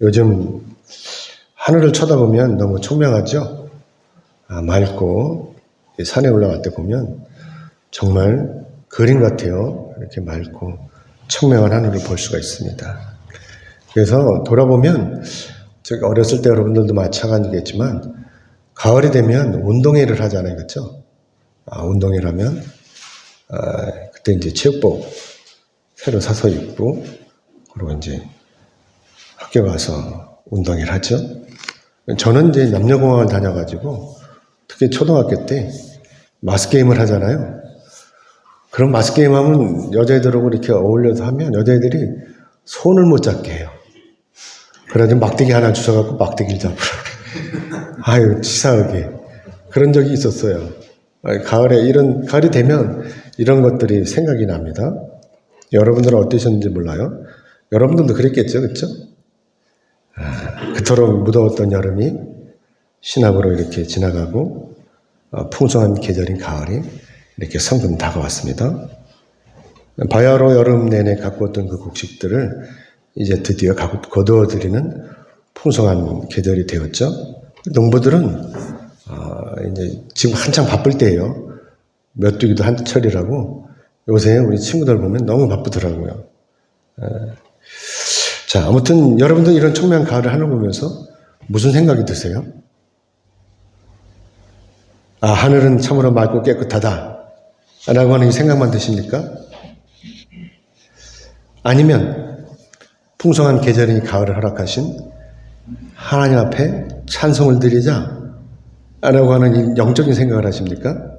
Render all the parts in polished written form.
요즘 하늘을 쳐다보면 너무 청명하죠? 맑고 산에 올라갈 때 보면 정말 그림 같아요. 이렇게 맑고 청명한 하늘을 볼 수가 있습니다. 그래서 돌아보면 제가 어렸을 때 여러분들도 마찬가지겠지만 가을이 되면 운동회를 하잖아요. 그렇죠? 운동회를 하면 그때 이제 체육복 새로 사서 입고 그리고 이제 학교 가서 운동회를 하죠. 저는 이제 남녀공학을 다녀가지고 특히 초등학교 때 마스게임을 하잖아요. 그런 마스게임 하면 여자애들하고 이렇게 어울려서 하면 여자애들이 손을 못 잡게 해요. 그래가지고 막대기 하나 주워갖고 막대기를 잡으라고. 아유, 치사하게. 그런 적이 있었어요. 가을이 되면 이런 것들이 생각이 납니다. 여러분들은 어떠셨는지 몰라요. 여러분들도 그랬겠죠, 그렇죠? 그토록 무더웠던 여름이 신학으로 이렇게 지나가고 풍성한 계절인 가을이 이렇게 성큼 다가왔습니다. 바야흐로 여름 내내 갖고 왔던 그 곡식들을 이제 드디어 거두어들이는 풍성한 계절이 되었죠. 농부들은 이제 지금 한창 바쁠 때예요. 메뚜기도 한철이라고 요새 우리 친구들 보면 너무 바쁘더라고요. 자, 아무튼 여러분들 이런 청명한 가을을 하늘 보면서 무슨 생각이 드세요? 하늘은 참으로 맑고 깨끗하다 라고 하는 이 생각만 드십니까? 아니면 풍성한 계절인 가을을 허락하신 하나님 앞에 찬송을 드리자 라고 하는 이 영적인 생각을 하십니까?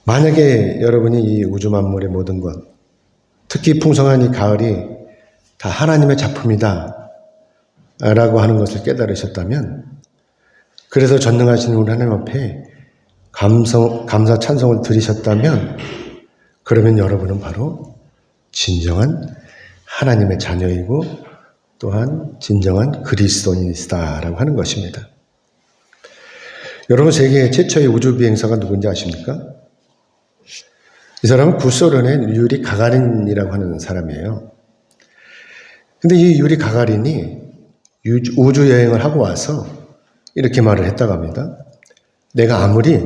만약에 여러분이 이 우주 만물의 모든 것, 특히 풍성한 이 가을이 다 하나님의 작품이다 라고 하는 것을 깨달으셨다면, 그래서 전능하신 우리 하나님 앞에 감사 찬송을 드리셨다면, 그러면 여러분은 바로 진정한 하나님의 자녀이고 또한 진정한 그리스도인이시다라고 하는 것입니다. 여러분, 세계 최초의 우주 비행사가 누군지 아십니까? 이 사람은 구소련의 유리 가가린이라고 하는 사람이에요. 근데 이 유리 가가린이 우주 여행을 하고 와서 이렇게 말을 했다고 합니다. 내가 아무리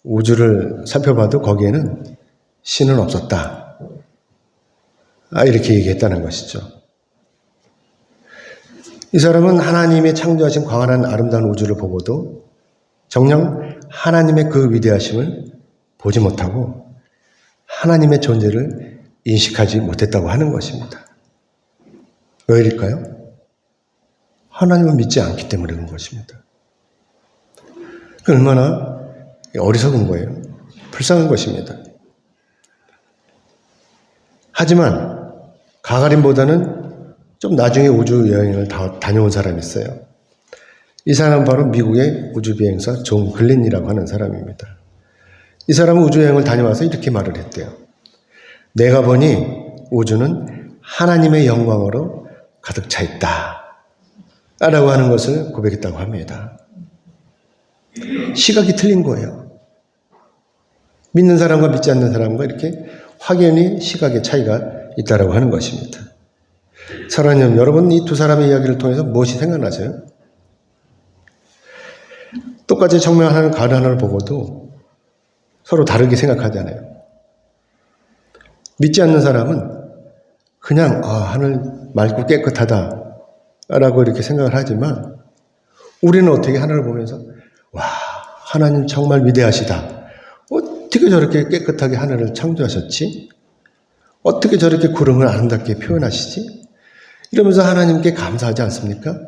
우주를 살펴봐도 거기에는 신은 없었다. 이렇게 얘기했다는 것이죠. 이 사람은 하나님이 창조하신 광활한 아름다운 우주를 보고도 정녕 하나님의 그 위대하심을 보지 못하고 하나님의 존재를 인식하지 못했다고 하는 것입니다. 왜일까요? 하나님을 믿지 않기 때문에 그런 것입니다. 얼마나 어리석은 거예요. 불쌍한 것입니다. 하지만 가가린보다는 좀 나중에 우주 여행을 다녀온 사람이 있어요. 이 사람은 바로 미국의 우주비행사 존 글린이라고 하는 사람입니다. 이 사람은 우주여행을 다녀와서 이렇게 말을 했대요. 내가 보니 우주는 하나님의 영광으로 가득 차 있다 라고 하는 것을 고백했다고 합니다. 시각이 틀린 거예요. 믿는 사람과 믿지 않는 사람과 이렇게 확연히 시각의 차이가 있다라고 하는 것입니다. 사랑하는 여러분, 여러분 이 두 사람의 이야기를 통해서 무엇이 생각나세요? 똑같이 청명한 가을 하늘을 보고도 서로 다르게 생각하잖아요. 믿지 않는 사람은 그냥 하늘 맑고 깨끗하다 라고 이렇게 생각을 하지만 우리는 어떻게 하늘을 보면서 와, 하나님 정말 위대하시다. 어떻게 저렇게 깨끗하게 하늘을 창조하셨지? 어떻게 저렇게 구름을 아름답게 표현하시지? 이러면서 하나님께 감사하지 않습니까?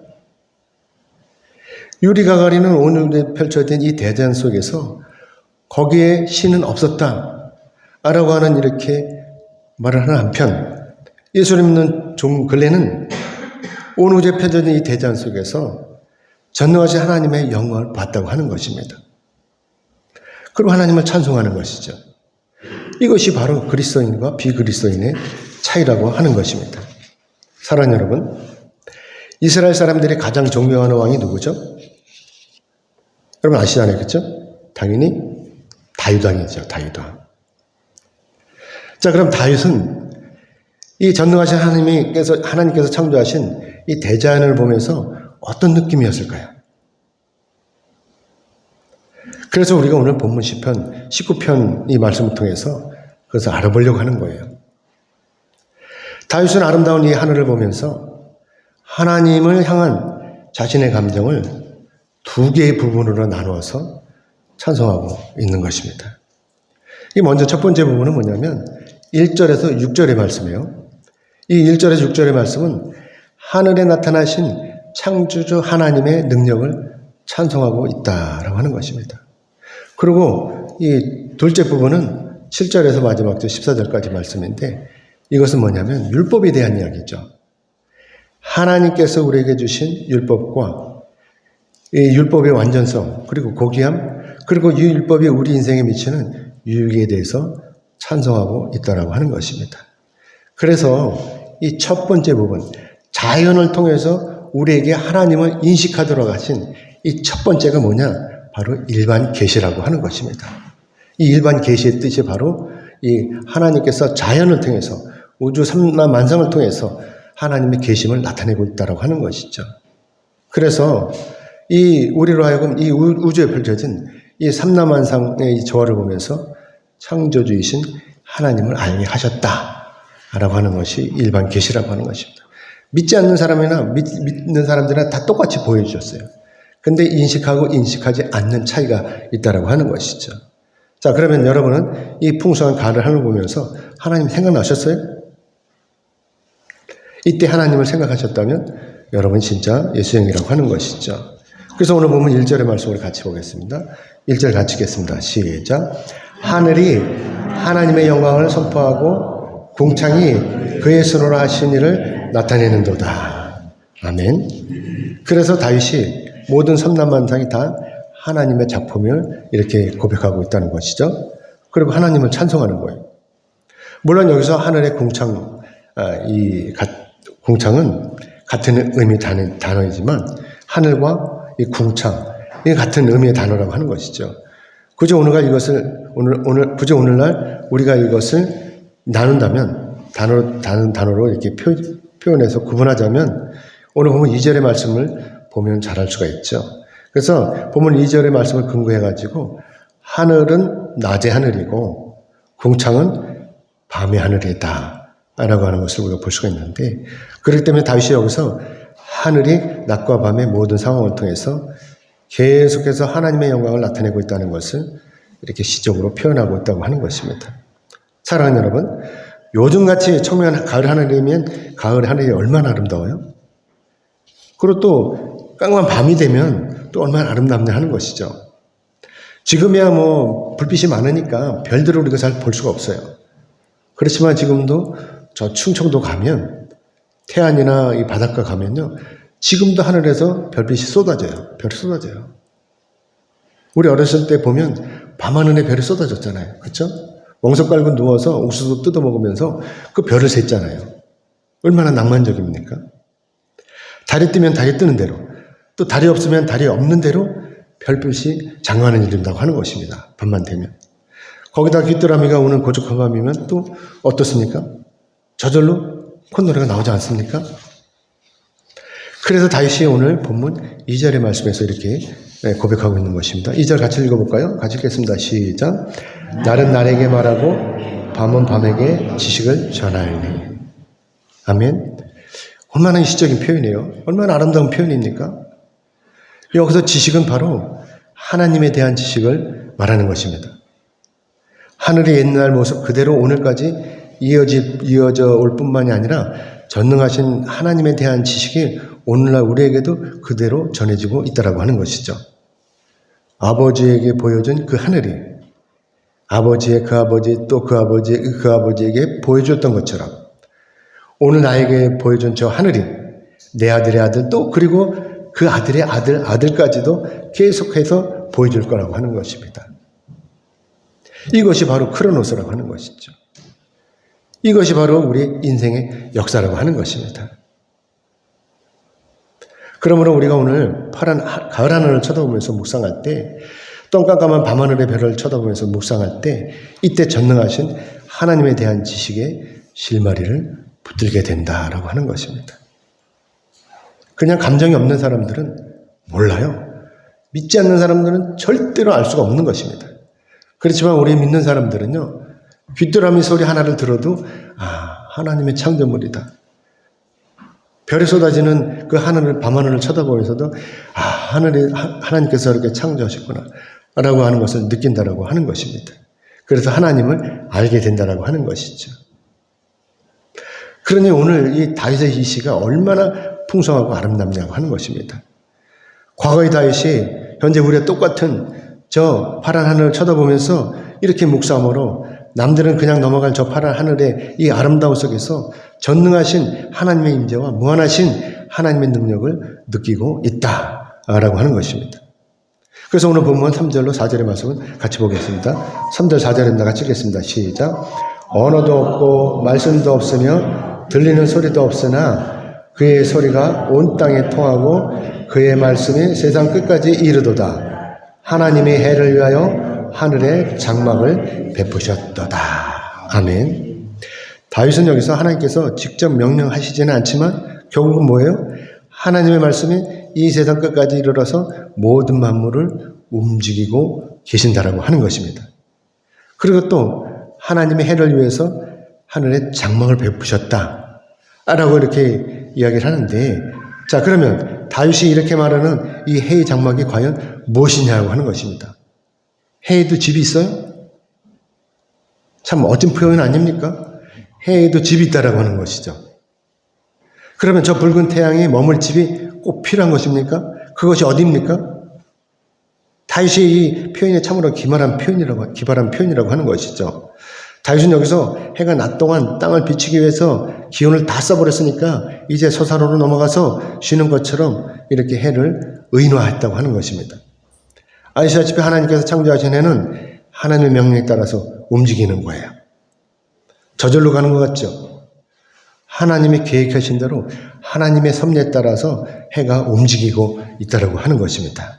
유리 가가린은 오늘 펼쳐진 이 대전 속에서 거기에 신은 없었다 라고 하는 이렇게 말을 하는 한편 예수를 믿는 존 글렌은 온 우주에 펼쳐진 이 대전 속에서 전능하신 하나님의 영광을 봤다고 하는 것입니다. 그리고 하나님을 찬송하는 것이죠. 이것이 바로 그리스도인과 비그리스도인의 차이라고 하는 것입니다. 사랑하는 여러분, 이스라엘 사람들이 가장 존경하는 왕이 누구죠? 여러분 아시잖아요, 그렇죠? 당연히 다윗 왕이죠, 다윗 왕. 자, 그럼 다윗은 이 전능하신 하나님께서 창조하신 이 대자연을 보면서 어떤 느낌이었을까요? 그래서 우리가 오늘 본문 시편 19편 이 말씀을 통해서 그것을 알아보려고 하는 거예요. 다윗은 아름다운 이 하늘을 보면서 하나님을 향한 자신의 감정을 두 개의 부분으로 나누어서 찬송하고 있는 것입니다. 이 먼저 첫 번째 부분은 뭐냐면 1절에서 6절의 말씀이에요. 이 1절에서 6절의 말씀은 하늘에 나타나신 창조주 하나님의 능력을 찬송하고 있다라고 하는 것입니다. 그리고 이 둘째 부분은 7절에서 마지막 절 14절까지 말씀인데 이것은 뭐냐면 율법에 대한 이야기죠. 하나님께서 우리에게 주신 율법과 이 율법의 완전성 그리고 고귀함 그리고 이 율법이 우리 인생에 미치는 유익에 대해서 찬송하고 있다라고 하는 것입니다. 그래서 이 첫 번째 부분 자연을 통해서 우리에게 하나님을 인식하도록 하신 이 첫 번째가 뭐냐? 바로 일반 계시라고 하는 것입니다. 이 일반 계시의 뜻이 바로 이 하나님께서 자연을 통해서 우주 삼라만상을 통해서 하나님의 계심을 나타내고 있다라고 하는 것이죠. 그래서 이 우리로 하여금 이 우주에 펼쳐진 이 삼라만상의 이 조화를 보면서 창조주이신 하나님을 알게 하셨다라고 하는 것이 일반 계시라고 하는 것입니다. 믿지 않는 사람이나 믿는 사람들은 다 똑같이 보여주셨어요. 근데 인식하고 인식하지 않는 차이가 있다라고 하는 것이죠. 자, 그러면 여러분은 이 풍성한 가을 하늘을 보면서 하나님 생각나셨어요? 이때 하나님을 생각하셨다면 여러분 진짜 예수형이라고 하는 것이죠. 그래서 오늘 보면 1절의 말씀을 같이 보겠습니다. 1절 같이 읽겠습니다. 시작. 하늘이 하나님의 영광을 선포하고 궁창이 그의 손으로 하신 일을 나타내는도다. 아멘. 그래서 다윗이 모든 삼라만상이 다 하나님의 작품을 이렇게 고백하고 있다는 것이죠. 그리고 하나님을 찬송하는 거예요. 물론 여기서 하늘의 궁창, 궁창은 같은 의미의 단어이지만 하늘과 이 궁창, 이 같은 의미의 단어라고 하는 것이죠. 그저 오늘날 우리가 이것을 나눈다면 단어로 이렇게 표현해서 구분하자면 오늘 보면 2절의 말씀을 보면 잘 알 수가 있죠. 그래서 보면 2절의 말씀을 근거해가지고 하늘은 낮의 하늘이고 궁창은 밤의 하늘이다 라고 하는 것을 우리가 볼 수가 있는데 그렇기 때문에 다윗이 여기서 하늘이 낮과 밤의 모든 상황을 통해서 계속해서 하나님의 영광을 나타내고 있다는 것을 이렇게 시적으로 표현하고 있다고 하는 것입니다. 사랑하는 여러분, 요즘같이 청명한 가을 하늘이면 가을 하늘이 얼마나 아름다워요? 그리고 또 깜깜한 밤이 되면 또 얼마나 아름답냐 하는 것이죠. 지금이야 불빛이 많으니까 별들을 우리가 잘 볼 수가 없어요. 그렇지만 지금도 저 충청도 가면 태안이나 이 바닷가 가면요. 지금도 하늘에서 별빛이 쏟아져요. 별이 쏟아져요. 우리 어렸을 때 보면 밤하늘에 별이 쏟아졌잖아요. 그렇죠? 멍석 깔고 누워서 옥수수 뜯어 먹으면서 그 별을 셌잖아요. 얼마나 낭만적입니까? 달이 뜨면 달이 뜨는 대로 또 달이 없으면 달이 없는 대로 별빛이 장관을 이룬다고 하는 것입니다. 밤만 되면. 거기다 귀뚜라미가 오는 고적한 밤이면 또 어떻습니까? 저절로 콧노래가 나오지 않습니까? 그래서 다윗이 오늘 본문 2절의 말씀에서 이렇게 고백하고 있는 것입니다. 2절 같이 읽어볼까요? 같이 읽겠습니다. 시작. 날은 날에게 말하고 밤은 밤에게 지식을 전하리니. 아멘. 얼마나 시적인 표현이에요. 얼마나 아름다운 표현입니까? 여기서 지식은 바로 하나님에 대한 지식을 말하는 것입니다. 하늘의 옛날 모습 그대로 오늘까지 이어져 올 뿐만이 아니라 전능하신 하나님에 대한 지식이 오늘날 우리에게도 그대로 전해지고 있다라고 하는 것이죠. 아버지에게 보여준 그 하늘이 아버지의 그 아버지 또 그 아버지의 그 아버지에게 보여줬던 것처럼 오늘 나에게 보여준 저 하늘이 내 아들의 아들 또 그리고 그 아들의 아들까지도 계속해서 보여줄 거라고 하는 것입니다. 이것이 바로 크로노스라고 하는 것이죠. 이것이 바로 우리 인생의 역사라고 하는 것입니다. 그러므로 우리가 오늘 파란 가을 하늘을 쳐다보면서 묵상할 때 또 깜깜한 밤하늘의 별을 쳐다보면서 묵상할 때 이때 전능하신 하나님에 대한 지식의 실마리를 붙들게 된다라고 하는 것입니다. 그냥 감정이 없는 사람들은 몰라요. 믿지 않는 사람들은 절대로 알 수가 없는 것입니다. 그렇지만 우리 믿는 사람들은요, 귀뚜라미 소리 하나를 들어도 하나님의 창조물이다. 별이 쏟아지는 그 하늘을, 밤하늘을 쳐다보면서도 하나님께서 이렇게 창조하셨구나 라고 하는 것을 느낀다라고 하는 것입니다. 그래서 하나님을 알게 된다라고 하는 것이죠. 그러니 오늘 이 다윗의 이 시가 얼마나 풍성하고 아름답냐고 하는 것입니다. 과거의 다윗이 현재 우리와 똑같은 저 파란 하늘을 쳐다보면서 이렇게 묵상으로 남들은 그냥 넘어갈 저 파란 하늘의 이 아름다움 속에서 전능하신 하나님의 임재와 무한하신 하나님의 능력을 느끼고 있다라고 하는 것입니다. 그래서 오늘 본문 3절로 4절의 말씀을 같이 보겠습니다. 3절 4절입니다. 같이 읽겠습니다. 시작. 언어도 없고 말씀도 없으며 들리는 소리도 없으나 그의 소리가 온 땅에 통하고 그의 말씀이 세상 끝까지 이르도다. 하나님이 해를 위하여 하늘에 장막을 베푸셨도다. 아멘. 다윗은 여기서 하나님께서 직접 명령하시지는 않지만 결국은 뭐예요? 하나님의 말씀이 이 세상 끝까지 이르러서 모든 만물을 움직이고 계신다라고 하는 것입니다. 그리고 또 하나님의 해를 위해서 하늘에 장막을 베푸셨다 라고 이렇게 이야기를 하는데, 자, 그러면 다윗이 이렇게 말하는 이 해의 장막이 과연 무엇이냐고 하는 것입니다. 해에도 집이 있어요? 참 멋진 표현 아닙니까? 해에도 집이 있다라고 하는 것이죠. 그러면 저 붉은 태양이 머물 집이 꼭 필요한 것입니까? 그것이 어디입니까? 다윗이 이 표현이 참으로 기발한 표현이라고 하는 것이죠. 다윗은 여기서 해가 낮 동안 땅을 비추기 위해서 기온을 다 써버렸으니까 이제 소사로로 넘어가서 쉬는 것처럼 이렇게 해를 의인화했다고 하는 것입니다. 아시다시피 하나님께서 창조하신 해는 하나님의 명령에 따라서 움직이는 거예요. 저절로 가는 것 같죠? 하나님이 계획하신 대로 하나님의 섭리에 따라서 해가 움직이고 있다고 하는 것입니다.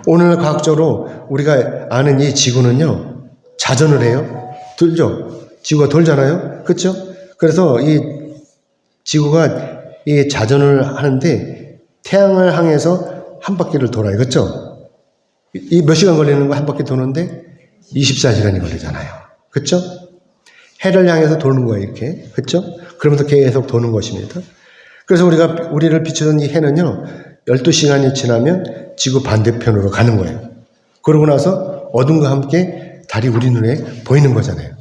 오늘 과학적으로 우리가 아는 이 지구는요, 자전을 해요. 돌죠? 지구가 돌잖아요? 그렇죠? 그래서 이 지구가 이 자전을 하는데 태양을 향해서 한 바퀴를 돌아요. 그렇죠? 이 몇 시간 걸리는 거 한 바퀴 도는데 24시간이 걸리잖아요. 그렇죠? 해를 향해서 도는 거예요. 이렇게. 그렇죠? 그러면서 계속 도는 것입니다. 그래서 우리를 비추던 이 해는요, 12시간이 지나면 지구 반대편으로 가는 거예요. 그러고 나서 어둠과 함께 달이 우리 눈에 보이는 거잖아요.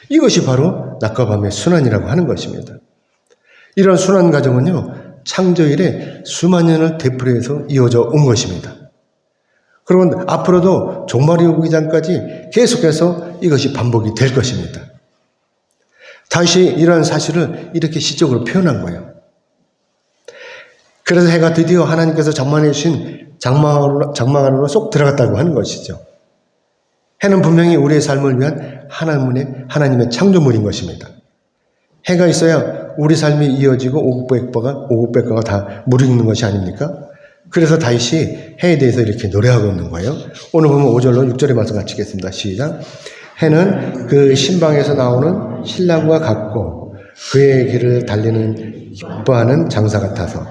이것이 바로 낮과 밤의 순환이라고 하는 것입니다. 이런 순환 과정은요, 창조 이래 수만 년을 되풀이해서 이어져 온 것입니다. 그리고 앞으로도 종말이 오기 전까지 계속해서 이것이 반복이 될 것입니다. 다시 이런 사실을 이렇게 시적으로 표현한 거예요. 그래서 해가 드디어 하나님께서 장만해 주신 장막 안으로 쏙 들어갔다고 하는 것이죠. 해는 분명히 우리의 삶을 위한 하나님의 창조물인 것입니다. 해가 있어야 우리 삶이 이어지고 오국백과가 다 무르익는 것이 아닙니까? 그래서 다윗이 해에 대해서 이렇게 노래하고 있는 거예요. 오늘 보면 5절로 6절의 말씀 같이 읽겠습니다. 시작. 해는 그 신방에서 나오는 신랑과 같고 그의 길을 달리는 기뻐하는 장사 같아서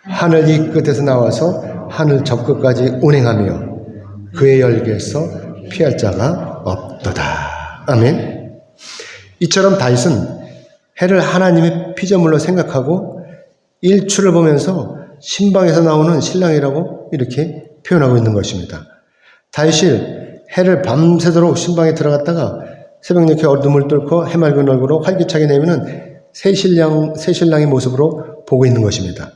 하늘 이 끝에서 나와서 하늘 저 끝까지 운행하며 그의 열기에서 피할 자가 없도다. 아멘. 이처럼 다윗은 해를 하나님의 피조물로 생각하고 일출을 보면서 신방에서 나오는 신랑이라고 이렇게 표현하고 있는 것입니다. 다윗이 해를 밤새도록 신방에 들어갔다가 새벽녘에 어둠을 뚫고 해맑은 얼굴로 활기차게 내미는 새 신랑의 모습으로 보고 있는 것입니다.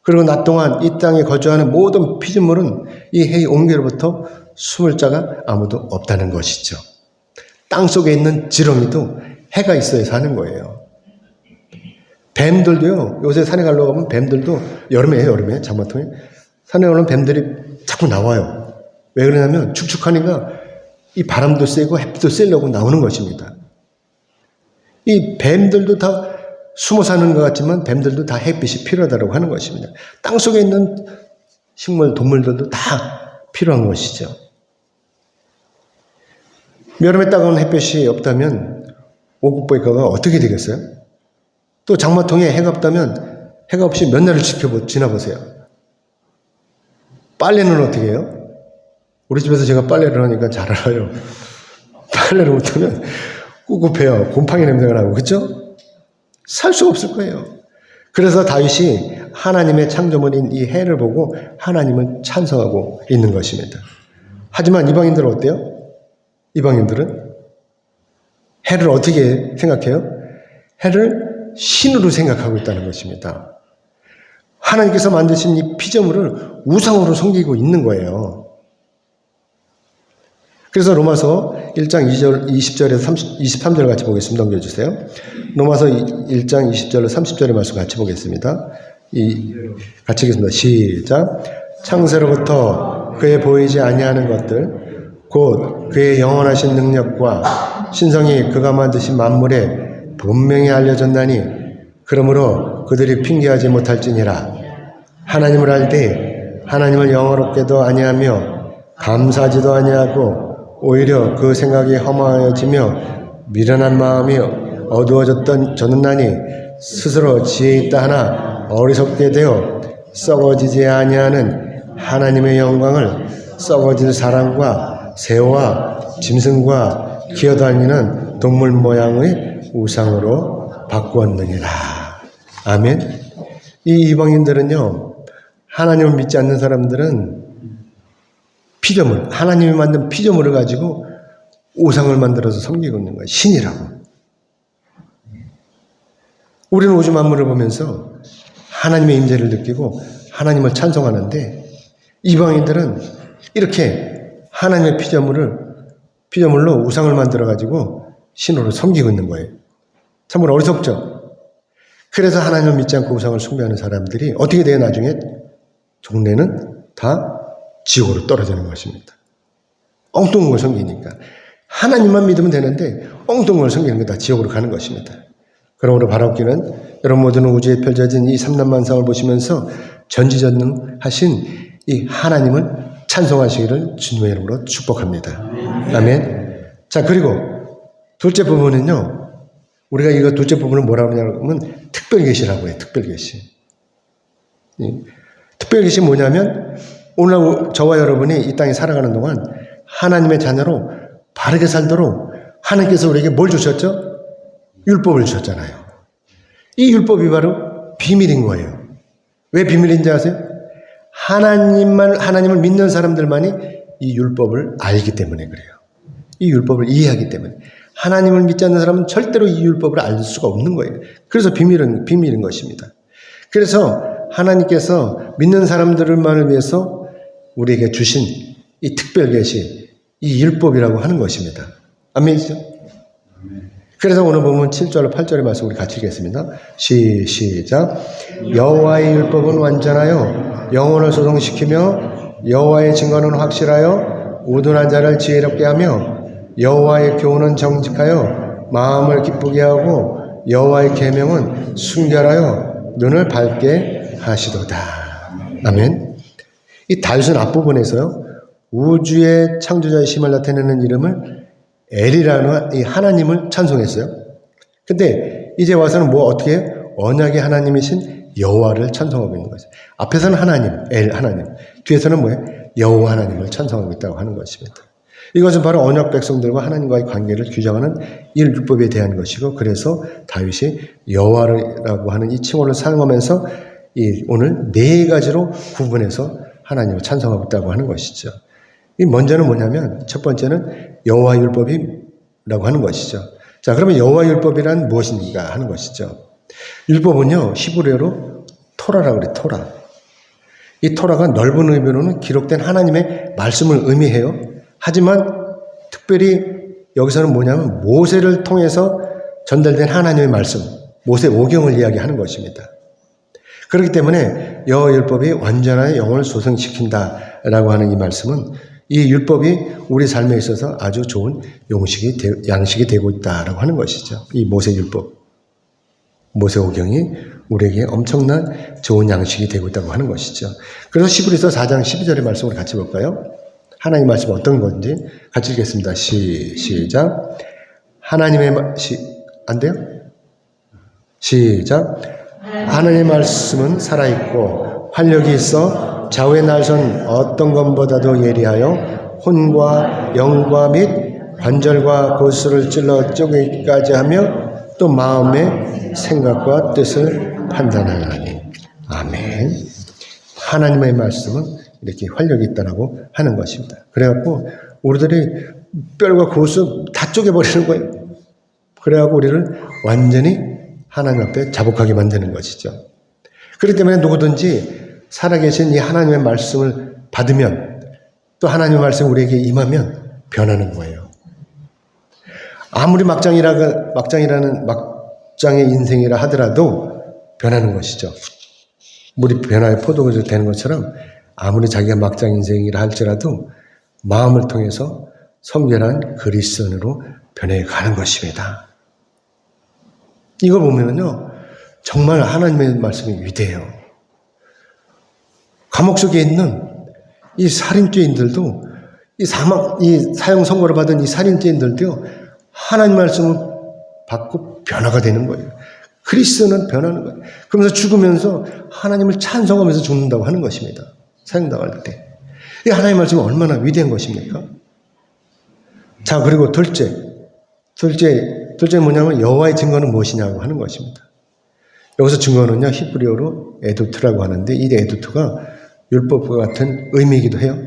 그리고 낮 동안 이 땅에 거주하는 모든 피조물은 이 해의 온기로부터 숨을 자가 아무도 없다는 것이죠. 땅 속에 있는 지렁이도 해가 있어야 사는 거예요. 뱀들도요, 요새 산에 가려고 하면 뱀들도 여름에 장마통에 산에 오는 뱀들이 자꾸 나와요. 왜 그러냐면 축축하니까 이 바람도 세고 햇빛도 쐬려고 나오는 것입니다. 이 뱀들도 다 숨어 사는 것 같지만 뱀들도 다 햇빛이 필요하다고 하는 것입니다. 땅 속에 있는 식물, 동물들도 다 필요한 것이죠. 여름에 따가운 햇빛이 없다면 오국보이가가 어떻게 되겠어요? 또 장마통에 해가 없다면 해가 없이 몇 날을 지나보세요. 빨래는 어떻게 해요? 우리 집에서 제가 빨래를 하니까 잘 알아요. 빨래를 못하면 꿉꿉해요. 곰팡이 냄새가 나고, 그렇죠? 살 수가 없을 거예요. 그래서 다윗이 하나님의 창조물인 이 해를 보고 하나님을 찬송하고 있는 것입니다. 하지만 이방인들은 어때요? 이방인들은 해를 어떻게 생각해요? 해를 신으로 생각하고 있다는 것입니다. 하나님께서 만드신 이 피조물을 우상으로 섬기고 있는 거예요. 그래서 로마서 1장 20절에서 23절 같이 보겠습니다. 넘겨주세요. 로마서 1장 20절로 30절의 말씀 같이 보겠습니다. 같이 읽겠습니다. 시작. 창세로부터 그의 보이지 아니하는 것들 곧 그의 영원하신 능력과 신성이 그가 만드신 만물에 분명히 알려졌나니 그러므로 그들이 핑계하지 못할지니라. 하나님을 알되 하나님을 영화롭게도 아니하며 감사하지도 아니하고 오히려 그 생각이 허망해지며 미련한 마음이 어두워졌던 저는나니 스스로 지혜 있다 하나 어리석게 되어 썩어지지 아니하는 하나님의 영광을 썩어질 사람과 새와 짐승과 기어다니는 동물 모양의 우상으로 바꾸었느니라. 아멘. 이 이방인들은요, 하나님을 믿지 않는 사람들은 피조물, 하나님이 만든 피조물을 가지고 우상을 만들어서 섬기고 있는 거예요. 신이라고. 우리는 우주 만물을 보면서 하나님의 임재를 느끼고 하나님을 찬송하는데 이방인들은 이렇게 하나님의 피조물로 우상을 만들어가지고 신으로 섬기고 있는 거예요. 참으로 어리석죠? 그래서 하나님을 믿지 않고 우상을 숭배하는 사람들이 어떻게 돼요? 나중에 종래는 다 지옥으로 떨어지는 것입니다. 엉뚱한 걸 섬기니까. 하나님만 믿으면 되는데 엉뚱한 걸 섬기는 게 다 지옥으로 가는 것입니다. 그러므로 바라옵기는 여러분 모두는 우주에 펼쳐진 이 삼란만상을 보시면서 전지전능하신 이 하나님을 찬송하시기를 주님의 이름으로 축복합니다. 아멘. 자, 그리고 둘째 부분은요. 우리가 이거 둘째 부분은 뭐라고 하냐면 특별계시라고 해요. 특별계시. 특별계시 뭐냐면 오늘 저와 여러분이 이 땅에 살아가는 동안 하나님의 자녀로 바르게 살도록 하나님께서 우리에게 뭘 주셨죠? 율법을 주셨잖아요. 이 율법이 바로 비밀인 거예요. 왜 비밀인지 아세요? 하나님을 믿는 사람들만이 이 율법을 알기 때문에 그래요. 이 율법을 이해하기 때문에. 하나님을 믿지 않는 사람은 절대로 이 율법을 알 수가 없는 거예요. 그래서 비밀인 것입니다. 그래서 하나님께서 믿는 사람들만을 위해서 우리에게 주신 이 특별 계시, 이 율법이라고 하는 것입니다. 아멘이죠? 그래서 오늘 보면 7절로 8절의 말씀 우리 같이 읽겠습니다. 시작. 여호와의 율법은 완전하여 영혼을 소성시키며 여호와의 증거는 확실하여 우둔한 자를 지혜롭게 하며 여호와의 교훈은 정직하여 마음을 기쁘게 하고 여호와의 계명은 순결하여 눈을 밝게 하시도다. 아멘. 이 다윗은 앞부분에서요. 우주의 창조자의 심을 나타내는 이름을 엘이라는 이 하나님을 찬송했어요. 근데 이제 와서는 어떻게 해요? 언약의 하나님이신 여호와를 찬송하고 있는 거죠. 앞에서는 하나님, 엘 하나님. 뒤에서는 뭐예요? 여호와 하나님을 찬송하고 있다고 하는 것입니다. 이것은 바로 언약 백성들과 하나님과의 관계를 규정하는 이 율법에 대한 것이고, 그래서 다윗이 여호와라고 하는 이 칭호를 사용하면서 오늘 네 가지로 구분해서 하나님을 찬송하고 있다고 하는 것이죠. 이 먼저는 뭐냐면 첫 번째는 여호와 율법이라고 하는 것이죠. 자, 그러면 여호와 율법이란 무엇인가 하는 것이죠. 율법은요, 히브리어로 토라라고 그래요. 토라. 이 토라가 넓은 의미로는 기록된 하나님의 말씀을 의미해요. 하지만 특별히 여기서는 뭐냐면 모세를 통해서 전달된 하나님의 말씀, 모세 오경을 이야기하는 것입니다. 그렇기 때문에 여호와 율법이 완전한 영혼을 소생시킨다라고 하는 이 말씀은 이 율법이 우리 삶에 있어서 아주 좋은 양식이 되고 있다라고 하는 것이죠. 이 모세 율법, 모세 오경이 우리에게 엄청난 좋은 양식이 되고 있다고 하는 것이죠. 그래서 히브리서 4장 12절의 말씀을 같이 볼까요? 하나님 말씀 어떤 건지 같이 읽겠습니다. 시작. 안 돼요? 시작. 하나님의 말씀은 살아있고 활력이 있어 좌우의 날선 어떤 것보다도 예리하여 혼과 영과 및 관절과 골수를 찔러 쪼개기까지 하며 또 마음의 생각과 뜻을 판단하나니. 아멘. 하나님의 말씀은 이렇게 활력이 있다라고 하는 것입니다. 그래갖고 우리들이 뼈과 골수 다 쪼개버리는 거예요. 그래갖고 우리를 완전히 하나님 앞에 자복하게 만드는 것이죠. 그렇기 때문에 누구든지 살아계신 이 하나님의 말씀을 받으면 또 하나님의 말씀이 우리에게 임하면 변하는 거예요. 아무리 막장의 인생이라 하더라도 변하는 것이죠. 물이 변화의 포도가 되는 것처럼 아무리 자기가 막장 인생이라 할지라도 마음을 통해서 성결한 그리스도인으로 변해가는 것입니다. 이거 보면요, 정말 하나님의 말씀이 위대해요. 감옥 속에 있는 이 살인죄인들도, 이 사형 선고를 받은 이 살인죄인들도요, 하나님 말씀을 받고 변화가 되는 거예요. 그리스도는 변하는 거예요. 그러면서 죽으면서 하나님을 찬송하면서 죽는다고 하는 것입니다. 사형당할 때. 이 하나님 말씀이 얼마나 위대한 것입니까? 자, 그리고 둘째 뭐냐면 여호와의 증거는 무엇이냐고 하는 것입니다. 여기서 증거는요, 히브리어로 에두트라고 하는데 이 에두트가 율법과 같은 의미이기도 해요.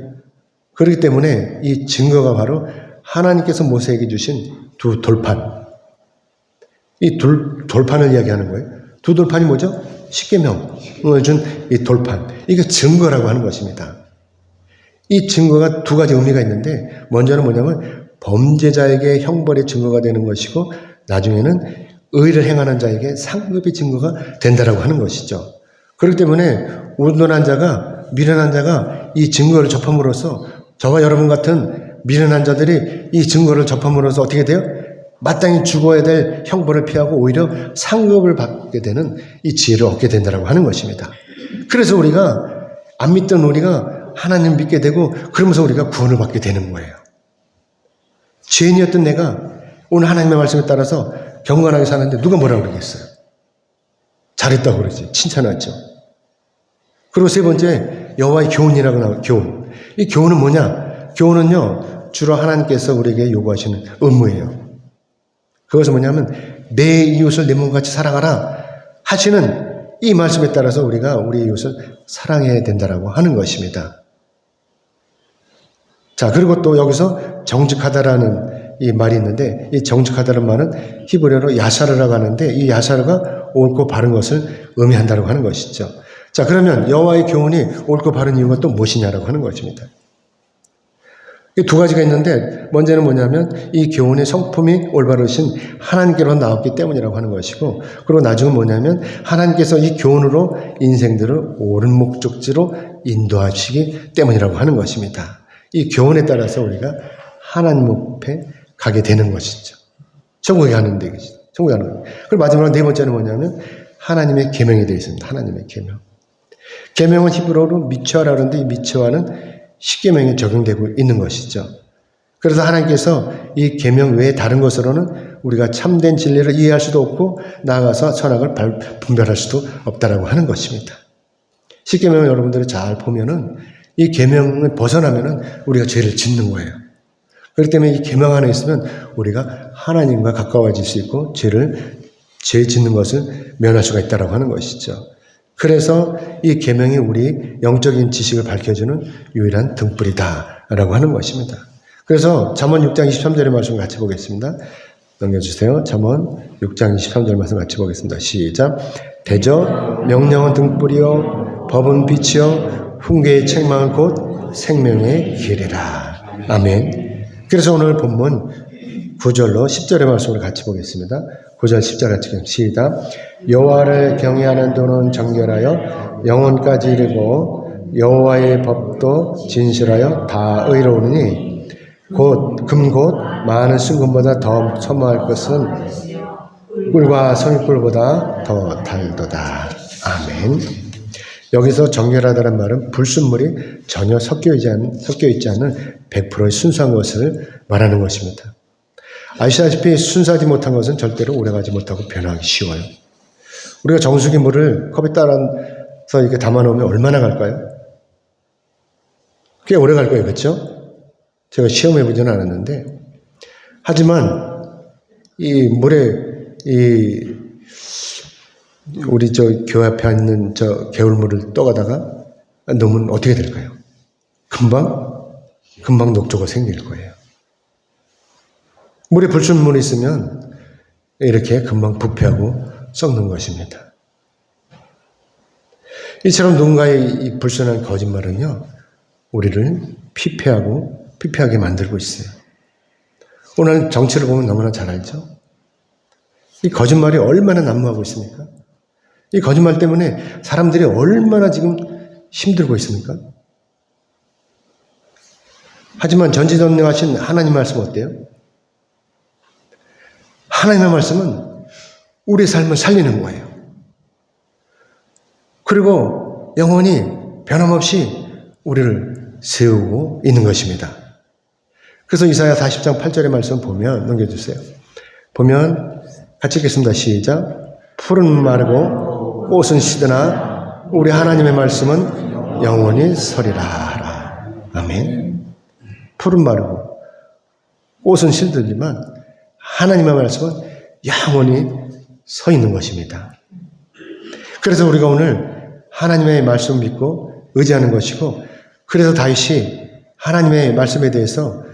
그렇기 때문에 이 증거가 바로 하나님께서 모세에게 주신 두 돌판. 이 돌판을 이야기하는 거예요. 두 돌판이 뭐죠? 십계명을 준 이 돌판. 이게 증거라고 하는 것입니다. 이 증거가 두 가지 의미가 있는데 먼저는 뭐냐면 범죄자에게 형벌의 증거가 되는 것이고 나중에는 의를 행하는 자에게 상급의 증거가 된다라고 하는 것이죠. 그렇기 때문에 온전한 자가 미련한 자가 이 증거를 접함으로써 저와 여러분 같은 미련한 자들이 이 증거를 접함으로써 어떻게 돼요? 마땅히 죽어야 될 형벌을 피하고 오히려 상급을 받게 되는 이 지혜를 얻게 된다라고 하는 것입니다. 그래서 우리가 안 믿던 우리가 하나님 믿게 되고 그러면서 우리가 구원을 받게 되는 거예요. 죄인이었던 내가 오늘 하나님의 말씀에 따라서 경건하게 사는데 누가 뭐라고 그러겠어요? 잘했다고 그러지. 칭찬하죠. 그리고 세 번째, 여호와의 교훈이라고 나와요. 교훈. 이 교훈은 뭐냐? 교훈은요, 주로 하나님께서 우리에게 요구하시는 의무예요. 그것은 뭐냐면 내 이웃을 내 몸같이 사랑하라 하시는 이 말씀에 따라서 우리가 우리 이웃을 사랑해야 된다라고 하는 것입니다. 자, 그리고 또 여기서 정직하다라는 이 말이 있는데 이 정직하다는 말은 히브리어로 야샤르라고 하는데 이 야샤르가 옳고 바른 것을 의미한다고 하는 것이죠. 자, 그러면 여호와의 교훈이 옳고 바른 이유가 또 무엇이냐라고 하는 것입니다. 이 두 가지가 있는데 먼저는 뭐냐면 이 교훈의 성품이 올바르신 하나님께로 나왔기 때문이라고 하는 것이고 그리고 나중은 뭐냐면 하나님께서 이 교훈으로 인생들을 옳은 목적지로 인도하시기 때문이라고 하는 것입니다. 이 교훈에 따라서 우리가 하나님 앞에 가게 되는 것이죠. 천국에 가는 데 계시죠. 천국에 가는 거. 그리고 마지막으로 네 번째는 뭐냐면 하나님의 계명이 되어 있습니다. 하나님의 계명. 계명은 히브리어로 미츠와라 그러는데 이 미츠와는 십계명에 적용되고 있는 것이죠. 그래서 하나님께서 이 계명 외에 다른 것으로는 우리가 참된 진리를 이해할 수도 없고 나아가서 선악을 분별할 수도 없다라고 하는 것입니다. 십계명을 여러분들이 잘 보면은 이 계명을 벗어나면은 우리가 죄를 짓는 거예요. 그렇기 때문에 이 계명 안에 있으면 우리가 하나님과 가까워질 수 있고 죄 짓는 것을 면할 수가 있다라고 하는 것이죠. 그래서 이 계명이 우리 영적인 지식을 밝혀주는 유일한 등불이다라고 하는 것입니다. 그래서 잠언 6장 23절의 말씀 같이 보겠습니다. 넘겨주세요. 잠언 6장 23절 말씀 같이 보겠습니다. 시작. 대저 명령은 등불이요 법은 빛이요 훈계의 책망은 곧 생명의 길이라. 아멘. 그래서 오늘 본문 9절로 10절의 말씀을 같이 보겠습니다. 9절 10절 같이 시작. 여호와를 경외하는 도는 정결하여 영혼까지 이르고 여호와의 법도 진실하여 다 의로우니 곧 많은 순금보다 더 소모할 것은 꿀과 성의꿀보다 더 달도다. 아멘. 여기서 정결하다는 말은 불순물이 전혀 섞여 있지 않는 100%의 순수한 것을 말하는 것입니다. 아시다시피 순수하지 못한 것은 절대로 오래가지 못하고 변하기 쉬워요. 우리가 정수기 물을 컵에 따라서 이렇게 담아놓으면 얼마나 갈까요? 꽤 오래 갈 거예요. 그렇죠? 제가 시험해보지는 않았는데, 하지만 이 물에 우리 교회 앞에 있는 개울물을 떠가다가 넣으면 어떻게 될까요? 금방 녹조가 생길 거예요. 물에 불순물이 있으면 이렇게 금방 부패하고 썩는 것입니다. 이처럼 누군가의 이 불순한 거짓말은요, 우리를 피폐하게 만들고 있어요. 오늘 정치를 보면 너무나 잘 알죠? 이 거짓말이 얼마나 난무하고 있습니까? 이 거짓말 때문에 사람들이 얼마나 지금 힘들고 있습니까? 하지만 전지전능하신 하나님 말씀 어때요? 하나님의 말씀은 우리의 삶을 살리는 거예요. 그리고 영원히 변함없이 우리를 세우고 있는 것입니다. 그래서 이사야 40장 8절의 말씀 보면, 넘겨주세요. 보면 같이 읽겠습니다. 시작. 풀은 마르고 꽃은 시드나 우리 하나님의 말씀은 영원히 서리라 하라. 아멘. 풀은 마르고 꽃은 시들지만 하나님의 말씀은 영원히 서 있는 것입니다. 그래서 우리가 오늘 하나님의 말씀을 믿고 의지하는 것이고, 그래서 다윗이 하나님의 말씀에 대해서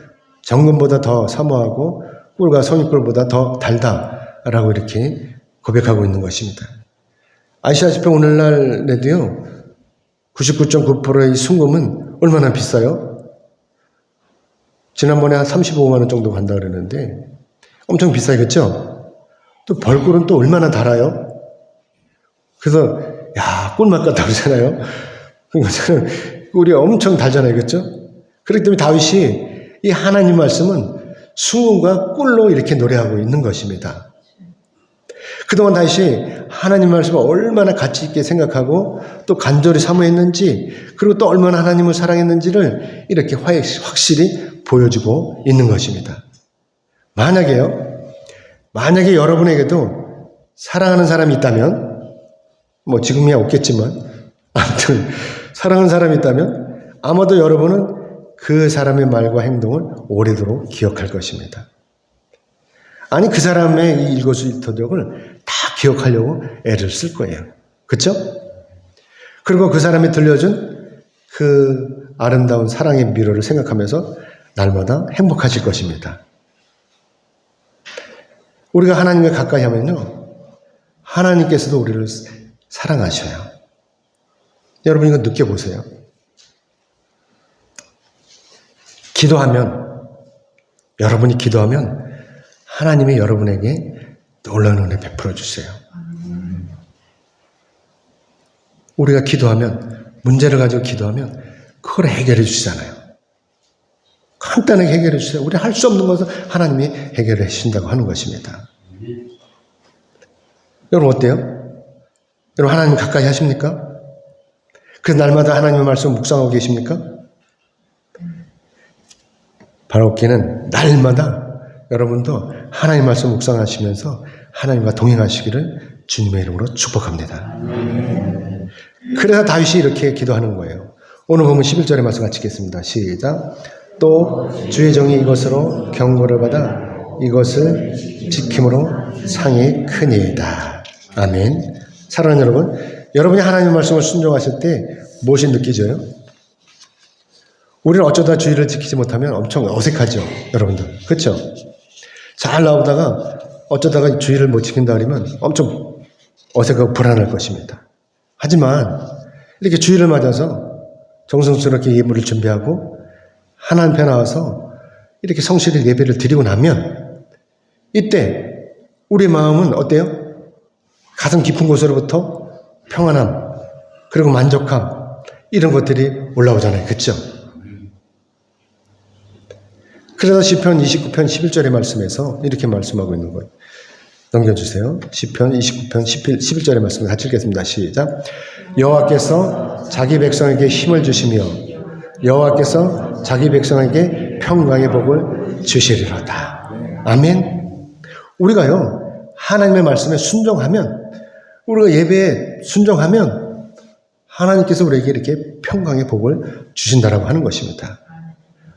정금보다 더 사모하고 꿀과 송이꿀보다 더 달다라고 이렇게 고백하고 있는 것입니다. 아시다시피 오늘날에도요, 99.9%의 순금은 얼마나 비싸요? 지난번에 한 35만 원 정도 간다 그러는데 엄청 비싸겠죠? 또 벌꿀은 또 얼마나 달아요? 그래서 꿀맛 같다고 그러잖아요. 그러니까 꿀이 엄청 달잖아요. 그렇죠? 그렇기 때문에 다윗이 이 하나님 말씀은 순금과 꿀로 이렇게 노래하고 있는 것입니다. 그동안 다윗이 하나님 말씀을 얼마나 가치 있게 생각하고 또 간절히 사모했는지, 그리고 또 얼마나 하나님을 사랑했는지를 이렇게 확실히 보여주고 있는 것입니다. 만약에 여러분에게도 사랑하는 사람이 있다면, 뭐 지금이야 없겠지만 아무튼 사랑하는 사람이 있다면 아마도 여러분은 그 사람의 말과 행동을 오래도록 기억할 것입니다. 아니, 그 사람의 이 일거수일투족을 다 기억하려고 애를 쓸 거예요. 그렇죠? 그리고 그 사람이 들려준 그 아름다운 사랑의 미로를 생각하면서 날마다 행복하실 것입니다. 우리가 하나님과 가까이 하면요, 하나님께서도 우리를 사랑하셔요. 여러분 이거 느껴보세요. 여러분이 기도하면 하나님이 여러분에게 놀라운 은혜 베풀어 주세요. 우리가 기도하면, 문제를 가지고 기도하면 그걸 해결해 주시잖아요. 간단하게 해결해 주세요. 우리 할 수 없는 것을 하나님이 해결해 주신다고 하는 것입니다. 여러분 어때요? 여러분 하나님 가까이 하십니까? 그래서 날마다 하나님의 말씀을 묵상하고 계십니까? 바라옵기는 날마다 여러분도 하나님 말씀 묵상하시면서 하나님과 동행하시기를 주님의 이름으로 축복합니다. 그래서 다윗이 이렇게 기도하는 거예요. 오늘 보면 11절의 말씀 같이 읽겠습니다. 시작. 또 주의 종이 이것으로 경고를 받아 이것을 지킴으로 상이 크니이다. 아멘. 사랑하는 여러분, 여러분이 하나님의 말씀을 순종하실 때 무엇이 느껴져요? 우리는 어쩌다 주의를 지키지 못하면 엄청 어색하죠. 여러분들. 그렇죠? 잘 나오다가 어쩌다가 주의를 못 지킨다 그러면 엄청 어색하고 불안할 것입니다. 하지만 이렇게 주의를 맞아서 정성스럽게 예물을 준비하고 하나님 앞에 나와서 이렇게 성실히 예배를 드리고 나면 이때 우리 마음은 어때요? 가슴 깊은 곳으로부터 평안함, 그리고 만족함, 이런 것들이 올라오잖아요. 그렇죠? 그래서 시편 29편 11절의 말씀에서 이렇게 말씀하고 있는 거예요. 넘겨주세요. 시편 29편 11절의 말씀 같이 읽겠습니다. 시작. 여호와께서 자기 백성에게 힘을 주시며 여호와께서 자기 백성에게 평강의 복을 주시리로다. 아멘. 우리가요, 하나님의 말씀에 순종하면, 우리가 예배에 순종하면 하나님께서 우리에게 이렇게 평강의 복을 주신다라고 하는 것입니다.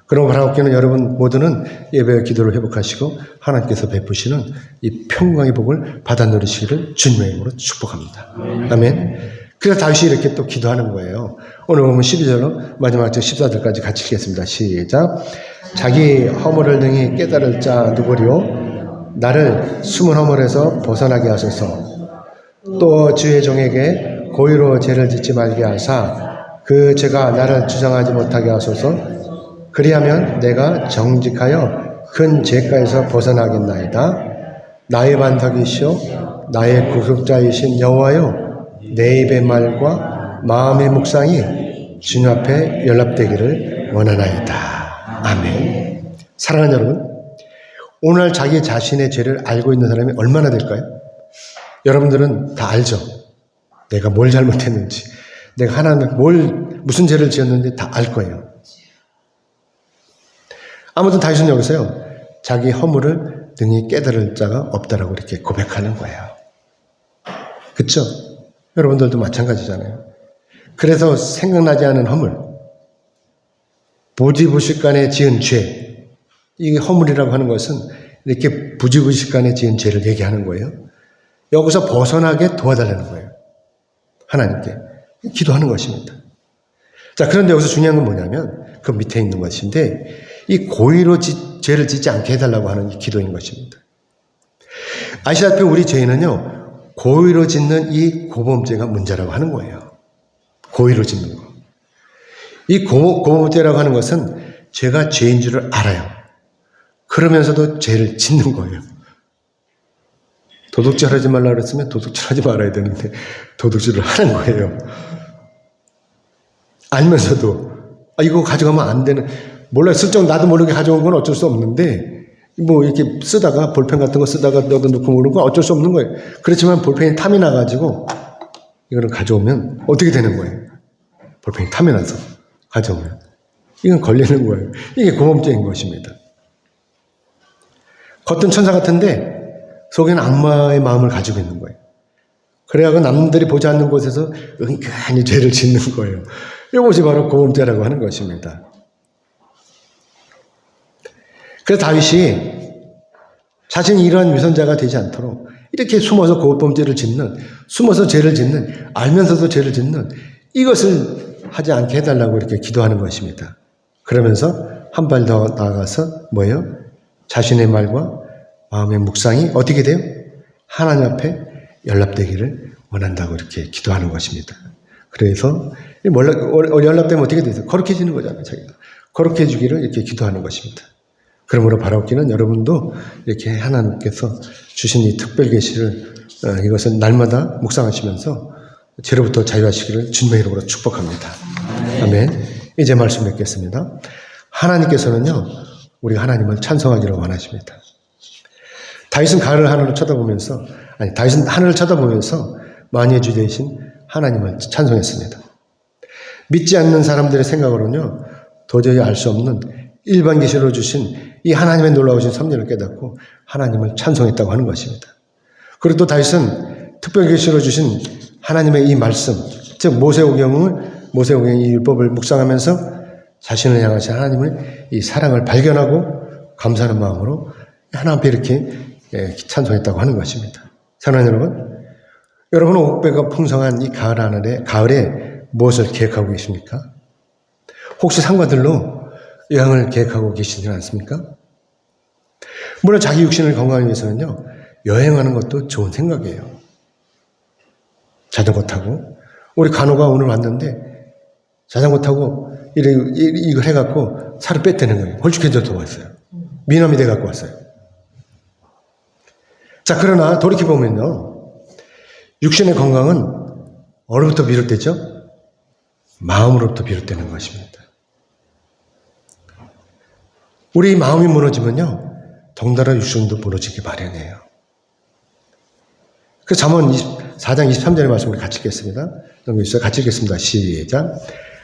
그럼 바라옵기는 여러분 모두는 예배의 기도를 회복하시고 하나님께서 베푸시는 이 평강의 복을 받아 누리시기를 주님의 이름으로 축복합니다. 아멘. 그래서 다윗이 이렇게 또 기도하는 거예요. 오늘 보면 12절로 마지막 절 14절까지 같이 읽겠습니다. 시작. 자기 허물을 능히 깨달을 자 누구리요? 나를 숨은 허물에서 벗어나게 하소서. 또 주의 종에게 고의로 죄를 짓지 말게 하사 그 죄가 나를 주장하지 못하게 하소서. 그리하면 내가 정직하여 큰 죄가에서 벗어나겠나이다. 나의 반석이시오 나의 구속자이신 여호와여, 내 입의 말과 마음의 묵상이 주님 앞에 연락되기를 원하나이다. 아멘. 사랑하는 여러분, 오늘 자기 자신의 죄를 알고 있는 사람이 얼마나 될까요? 여러분들은 다 알죠. 내가 뭘 잘못했는지, 내가 하나님 무슨 죄를 지었는지 다 알 거예요. 아무튼 다윗은 여기서요, 자기 허물을 능히 깨달을 자가 없다라고 이렇게 고백하는 거예요. 그렇죠? 여러분들도 마찬가지잖아요. 그래서 생각나지 않은 허물, 부지부식간에 지은 죄, 이 허물이라고 하는 것은 이렇게 부지부식간에 지은 죄를 얘기하는 거예요. 여기서 벗어나게 도와달라는 거예요. 하나님께 기도하는 것입니다. 자, 그런데 여기서 중요한 건 뭐냐면 그 밑에 있는 것인데, 이 고의로 죄를 짓지 않게 해달라고 하는 이 기도인 것입니다. 아시다시피 우리 죄인은요, 고의로 짓는 이 고범죄가 문제라고 하는 거예요. 고의로 짓는 거. 이 고범죄라고 하는 것은 죄가 죄인 줄을 알아요. 그러면서도 죄를 짓는 거예요. 도둑질 하지 말라 그랬으면 도둑질 하지 말아야 되는데 도둑질을 하는 거예요. 알면서도 이거 가져가면 안 되는, 몰라, 슬쩍 나도 모르게 가져온 건 어쩔 수 없는데, 뭐 이렇게 쓰다가 볼펜 같은 거 쓰다가 넣어도 놓고 모르는 건 어쩔 수 없는 거예요. 그렇지만 볼펜이 탐이 나가지고 이거를 가져오면 어떻게 되는 거예요? 볼펜이 탐이 나서 가져오면 이건 걸리는 거예요. 이게 고범죄인 것입니다. 겉은 천사 같은데 속에는 악마의 마음을 가지고 있는 거예요. 그래야 남들이 보지 않는 곳에서 은근히 죄를 짓는 거예요. 이것이 바로 고범죄라고 하는 것입니다. 그래서 다윗이 자신이 이러한 위선자가 되지 않도록 이렇게 숨어서 고범죄를 짓는, 숨어서 죄를 짓는, 알면서도 죄를 짓는 이것을 하지 않게 해달라고 이렇게 기도하는 것입니다. 그러면서 한 발 더 나아가서 뭐예요? 자신의 말과 마음의 묵상이 어떻게 돼요? 하나님 앞에 연락되기를 원한다고 이렇게 기도하는 것입니다. 그래서 연락되면 어떻게 되죠? 거룩해지는 거잖아요. 자기가 거룩해 주기를 이렇게 기도하는 것입니다. 그러므로 바라옵기는 여러분도 이렇게 하나님께서 주신 이 특별 계시를 이것은 날마다 묵상하시면서 죄로부터 자유하시기를 주님의 이름으로 축복합니다. 아멘. 이제 말씀 뵙겠습니다. 하나님께서는요, 우리가 하나님을 찬송하기를 원하십니다. 다윗은 하늘을 쳐다보면서 만유의 주 되신 하나님을 찬송했습니다. 믿지 않는 사람들의 생각으로는요, 도저히 알 수 없는 일반 계시로 주신 이 하나님의 놀라우신 섭리를 깨닫고 하나님을 찬송했다고 하는 것입니다. 그리고 또 다윗은 특별 계시로 주신 하나님의 이 말씀, 즉 모세오경의 이 율법을 묵상하면서 자신을 향하신 하나님의 이 사랑을 발견하고 감사하는 마음으로 하나님 앞에 이렇게 찬송했다고 하는 것입니다. 사랑하는 여러분은 옥배가 풍성한 이 가을에 무엇을 계획하고 계십니까? 혹시 상가들로 여행을 계획하고 계시지 않습니까? 물론 자기 육신을 건강하기 위해서는요, 여행하는 것도 좋은 생각이에요. 자전거 타고, 우리 간호가 오늘 왔는데 자전거 타고 이걸 해갖고 살을 뺐다는 거예요. 홀쭉해져서 왔어요. 미남이 돼갖고 왔어요. 자, 그러나 돌이켜보면요, 육신의 건강은 어디부터 비롯되죠? 마음으로부터 비롯되는 것입니다. 우리 마음이 무너지면요, 덩달아 육신도 무너지기 마련이에요. 그 잠언 4장 23절의 말씀 우리 같이 읽겠습니다. 같이 읽겠습니다. 시작.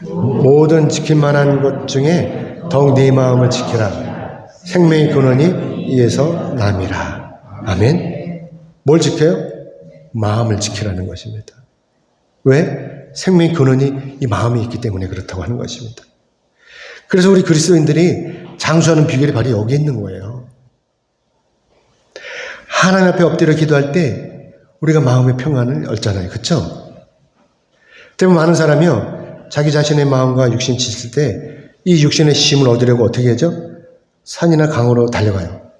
모든 지킬 만한 것 중에 더욱 네 마음을 지키라. 생명의 근원이 이에서 남이라. 아멘. 뭘 지켜요? 마음을 지키라는 것입니다. 왜? 생명의 근원이 이 마음이 있기 때문에 그렇다고 하는 것입니다. 그래서 우리 그리스도인들이 장수하는 비결이 바로 여기 있는 거예요. 하나님 앞에 엎드려 기도할 때 우리가 마음의 평안을 얻잖아요. 그렇죠? 때문에 많은 사람이요, 자기 자신의 마음과 육신이 지칠 때 이 육신의 힘을 얻으려고 어떻게 하죠? 산이나 강으로 달려가요.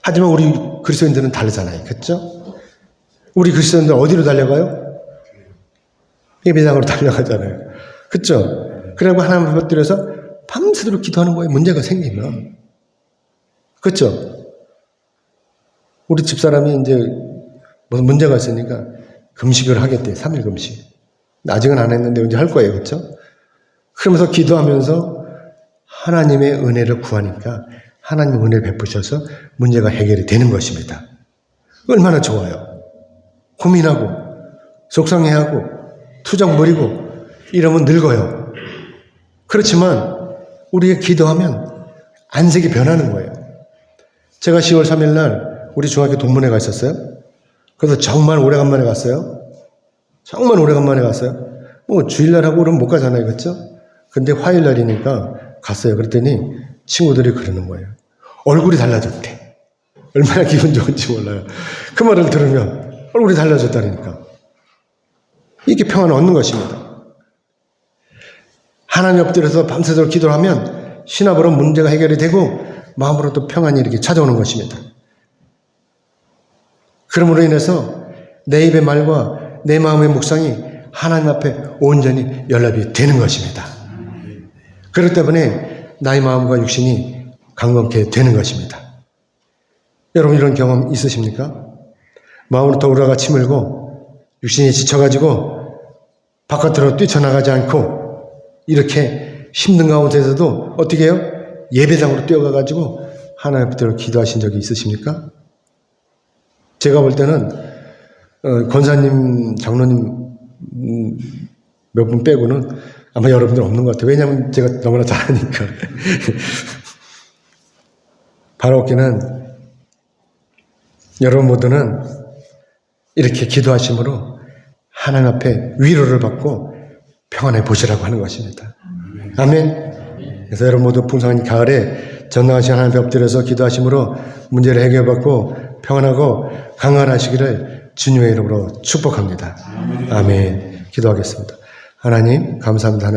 하지만 우리 그리스도인들은 다르잖아요. 그렇죠? 우리 그리스도인들 어디로 달려가요? 예배당으로 달려가잖아요. 그렇죠? 그리고 하나님 앞에 엎드려서 밤새도록 기도하는 거예요. 문제가 생기면. 그렇죠? 우리 집사람이 이제 무슨 문제가 있으니까 금식을 하겠대. 3일 금식. 아직은 안 했는데 언제 할 거예요. 그렇죠? 그러면서 기도하면서 하나님의 은혜를 구하니까 하나님의 은혜를 베푸셔서 문제가 해결이 되는 것입니다. 얼마나 좋아요. 고민하고 속상해하고 투정 부리고 이러면 늙어요. 그렇지만 우리가 기도하면 안색이 변하는 거예요. 제가 10월 3일 날 우리 중학교 동문회 가 있었어요. 그래서 정말 오래간만에 갔어요. 정말 오래간만에 갔어요. 뭐 주일날하고 그러면 못 가잖아요. 그렇죠? 근데 화요일 날이니까 갔어요. 그랬더니 친구들이 그러는 거예요. 얼굴이 달라졌대. 얼마나 기분 좋은지 몰라요. 그 말을 들으면 얼굴이 달라졌다니까. 이게 평안을 얻는 것입니다. 하나님 엎드려서 밤새도록 기도를 하면 신압으로 문제가 해결이 되고 마음으로도 평안이 이렇게 찾아오는 것입니다. 그러므로 인해서 내 입의 말과 내 마음의 묵상이 하나님 앞에 온전히 연락이 되는 것입니다. 그렇기 때문에 나의 마음과 육신이 강건케 되는 것입니다. 여러분 이런 경험 있으십니까? 마음으로부터 우라가 치밀고 육신이 지쳐가지고 바깥으로 뛰쳐나가지 않고 이렇게 힘든 가운데서도 어떻게 해요? 예배당으로 뛰어가가지고 하나님 앞에 기도하신 적이 있으십니까? 제가 볼 때는 권사님, 장로님 몇 분 빼고는 아마 여러분들 없는 것 같아요. 왜냐하면 제가 너무나 잘하니까. 바로 없기는 여러분 모두는 이렇게 기도하심으로 하나님 앞에 위로를 받고 평안해 보시라고 하는 것입니다. 아멘. 그래서 여러분 모두 풍성한 가을에 전능하신 하나님 앞에 엎드려서 기도하심으로 문제를 해결받고 평안하고 강건하시기를 주님의 이름으로 축복합니다. 아멘. 기도하겠습니다. 하나님 감사합니다. 하나님.